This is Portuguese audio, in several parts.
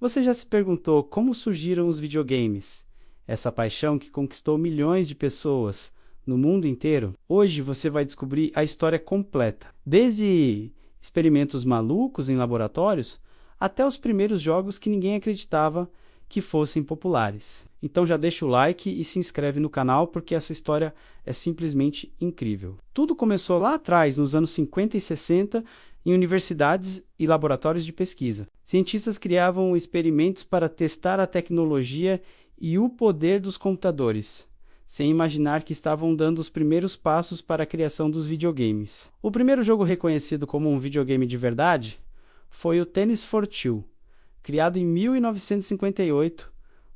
Você já se perguntou como surgiram os videogames? Essa paixão que conquistou milhões de pessoas no mundo inteiro? Hoje você vai descobrir a história completa, desde experimentos malucos em laboratórios até os primeiros jogos que ninguém acreditava que fossem populares. Então já deixa o like e se inscreve no canal porque essa história é simplesmente incrível. Tudo começou lá atrás, nos anos 50 e 60, em universidades e laboratórios de pesquisa. Cientistas criavam experimentos para testar a tecnologia e o poder dos computadores, sem imaginar que estavam dando os primeiros passos para a criação dos videogames. O primeiro jogo reconhecido como um videogame de verdade foi o Tennis for Two, criado em 1958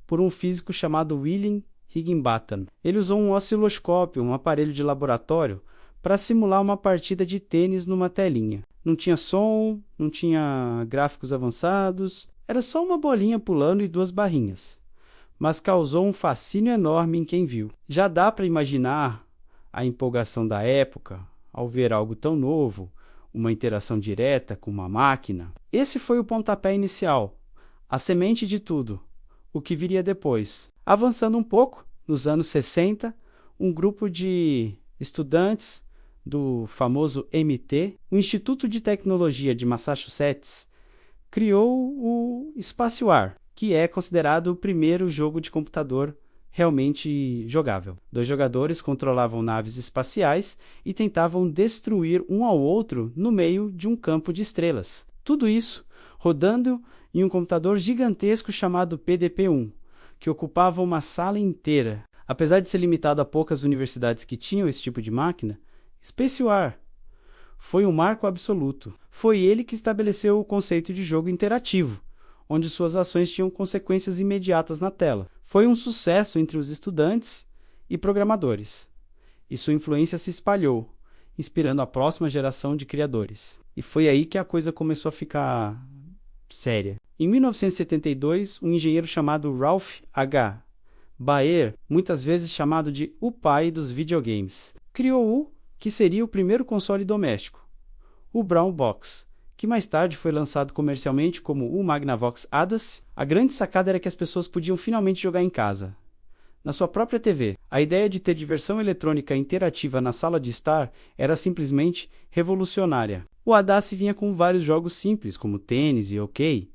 por um físico chamado William Higginbotham. Ele usou um osciloscópio, um aparelho de laboratório, para simular uma partida de tênis numa telinha. Não tinha som, não tinha gráficos avançados, era só uma bolinha pulando e duas barrinhas. Mas causou um fascínio enorme em quem viu. Já dá para imaginar a empolgação da época ao ver algo tão novo, uma interação direta com uma máquina. Esse foi o pontapé inicial, a semente de tudo, o que viria depois. Avançando um pouco, nos anos 60, um grupo de estudantes do famoso MIT, o Instituto de Tecnologia de Massachusetts, criou o Spacewar, que é considerado o primeiro jogo de computador realmente jogável. Dois jogadores controlavam naves espaciais e tentavam destruir um ao outro no meio de um campo de estrelas. Tudo isso rodando em um computador gigantesco chamado PDP-1, que ocupava uma sala inteira. Apesar de ser limitado a poucas universidades que tinham esse tipo de máquina, Spacewar foi um marco absoluto. Foi ele que estabeleceu o conceito de jogo interativo, onde suas ações tinham consequências imediatas na tela. Foi um sucesso entre os estudantes e programadores, e sua influência se espalhou, inspirando a próxima geração de criadores. E foi aí que a coisa começou a ficar séria. Em 1972, um engenheiro chamado Ralph H. Baer, muitas vezes chamado de o pai dos videogames, criou o que seria o primeiro console doméstico, o Brown Box, que mais tarde foi lançado comercialmente como o Magnavox Adas. A grande sacada era que as pessoas podiam finalmente jogar em casa, na sua própria TV. A ideia de ter diversão eletrônica interativa na sala de estar era simplesmente revolucionária. O Adas vinha com vários jogos simples, como tênis e hóquei,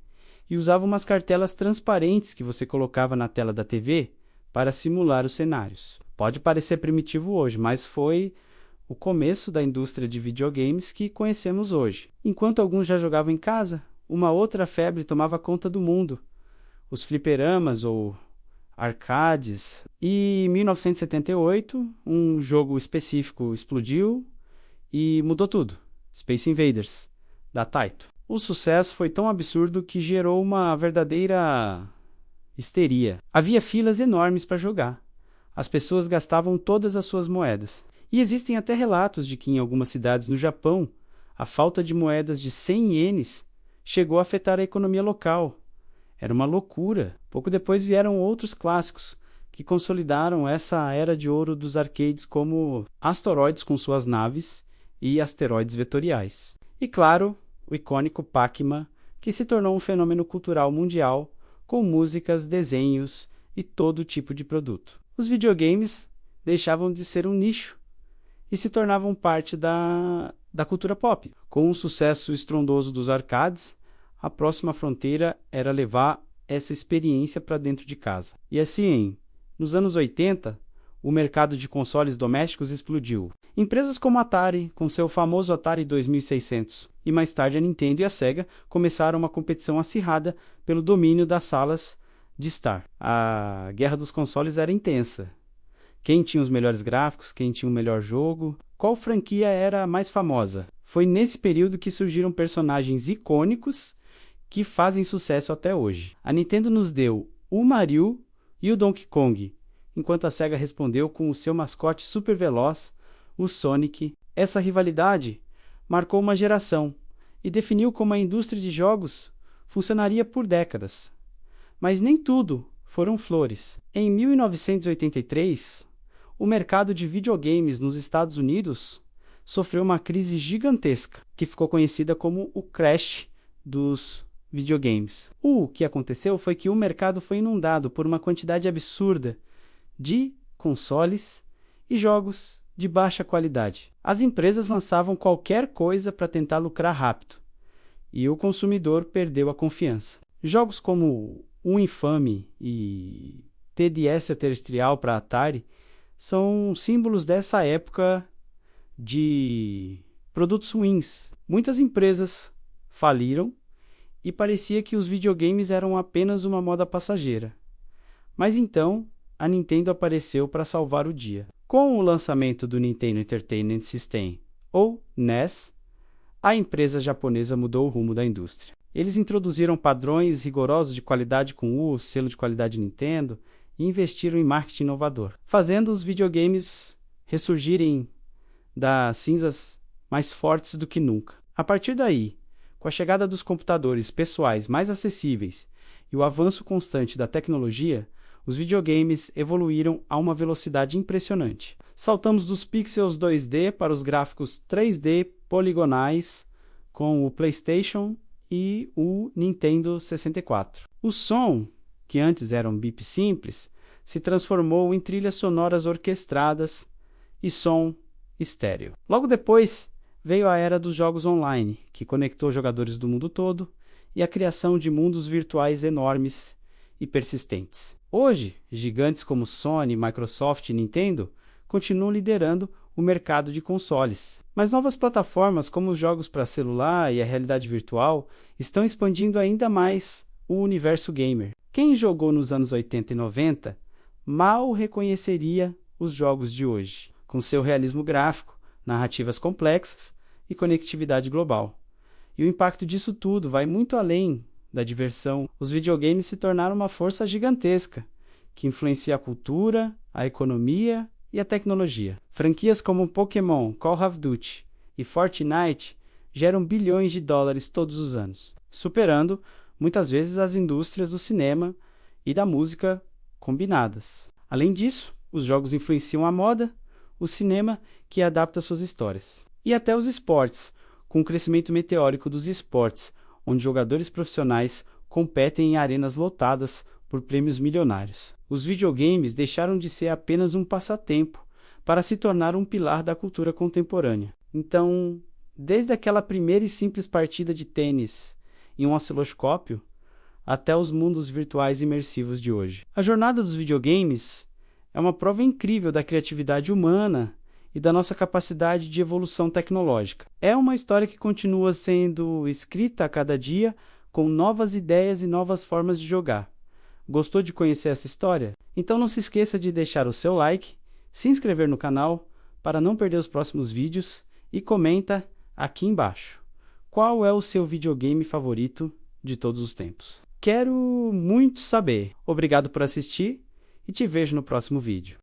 e usava umas cartelas transparentes que você colocava na tela da TV para simular os cenários. Pode parecer primitivo hoje, mas foi o começo da indústria de videogames que conhecemos hoje. Enquanto alguns já jogavam em casa, uma outra febre tomava conta do mundo: os fliperamas ou arcades. E em 1978, um jogo específico explodiu e mudou tudo: Space Invaders, da Taito. O sucesso foi tão absurdo que gerou uma verdadeira histeria. Havia filas enormes para jogar. As pessoas gastavam todas as suas moedas. E existem até relatos de que em algumas cidades no Japão, a falta de moedas de 100 ienes chegou a afetar a economia local. Era uma loucura. Pouco depois vieram outros clássicos que consolidaram essa era de ouro dos arcades, como Asteroids com suas naves e asteroides vetoriais. E claro, o icônico Pac-Man, que se tornou um fenômeno cultural mundial com músicas, desenhos e todo tipo de produto. Os videogames deixavam de ser um nicho e se tornavam parte da cultura pop. Com o sucesso estrondoso dos arcades, a próxima fronteira era levar essa experiência para dentro de casa. E assim, nos anos 80, o mercado de consoles domésticos explodiu. Empresas como a Atari, com seu famoso Atari 2600, e mais tarde a Nintendo e a Sega começaram uma competição acirrada pelo domínio das salas de estar. A guerra dos consoles era intensa. Quem tinha os melhores gráficos, quem tinha o melhor jogo, qual franquia era a mais famosa. Foi nesse período que surgiram personagens icônicos que fazem sucesso até hoje. A Nintendo nos deu o Mario e o Donkey Kong, enquanto a Sega respondeu com o seu mascote super veloz, o Sonic. Essa rivalidade marcou uma geração e definiu como a indústria de jogos funcionaria por décadas. Mas nem tudo foram flores. Em 1983, o mercado de videogames nos Estados Unidos sofreu uma crise gigantesca, que ficou conhecida como o crash dos videogames. O que aconteceu foi que o mercado foi inundado por uma quantidade absurda de consoles e jogos de baixa qualidade. As empresas lançavam qualquer coisa para tentar lucrar rápido, e o consumidor perdeu a confiança. Jogos como o infame e Ted Extraterrestrial para Atari são símbolos dessa época de produtos ruins. Muitas empresas faliram e parecia que os videogames eram apenas uma moda passageira. Mas então, a Nintendo apareceu para salvar o dia. Com o lançamento do Nintendo Entertainment System, ou NES, a empresa japonesa mudou o rumo da indústria. Eles introduziram padrões rigorosos de qualidade com o selo de qualidade Nintendo e investiram em marketing inovador, fazendo os videogames ressurgirem das cinzas mais fortes do que nunca. A partir daí, com a chegada dos computadores pessoais mais acessíveis e o avanço constante da tecnologia, os videogames evoluíram a uma velocidade impressionante. Saltamos dos pixels 2D para os gráficos 3D poligonais com o PlayStation e o Nintendo 64. O som, que antes era um bip simples, se transformou em trilhas sonoras orquestradas e som estéreo. Logo depois, veio a era dos jogos online, que conectou jogadores do mundo todo e a criação de mundos virtuais enormes e persistentes. Hoje, gigantes como Sony, Microsoft e Nintendo continuam liderando o mercado de consoles. Mas novas plataformas como os jogos para celular e a realidade virtual estão expandindo ainda mais o universo gamer. Quem jogou nos anos 80 e 90 mal reconheceria os jogos de hoje, com seu realismo gráfico, narrativas complexas e conectividade global. E o impacto disso tudo vai muito além da diversão. Os videogames se tornaram uma força gigantesca, que influencia a cultura, a economia e a tecnologia. Franquias como Pokémon, Call of Duty e Fortnite geram bilhões de dólares todos os anos, superando muitas vezes as indústrias do cinema e da música combinadas. Além disso, os jogos influenciam a moda, o cinema, que adapta suas histórias, e até os esportes, com o crescimento meteórico dos esportes, onde jogadores profissionais competem em arenas lotadas por prêmios milionários. Os videogames deixaram de ser apenas um passatempo para se tornar um pilar da cultura contemporânea. Então, desde aquela primeira e simples partida de tênis em um osciloscópio, até os mundos virtuais imersivos de hoje. A jornada dos videogames é uma prova incrível da criatividade humana e da nossa capacidade de evolução tecnológica. É uma história que continua sendo escrita a cada dia com novas ideias e novas formas de jogar. Gostou de conhecer essa história? Então não se esqueça de deixar o seu like, se inscrever no canal para não perder os próximos vídeos e comenta aqui embaixo. Qual é o seu videogame favorito de todos os tempos? Quero muito saber. Obrigado por assistir e te vejo no próximo vídeo.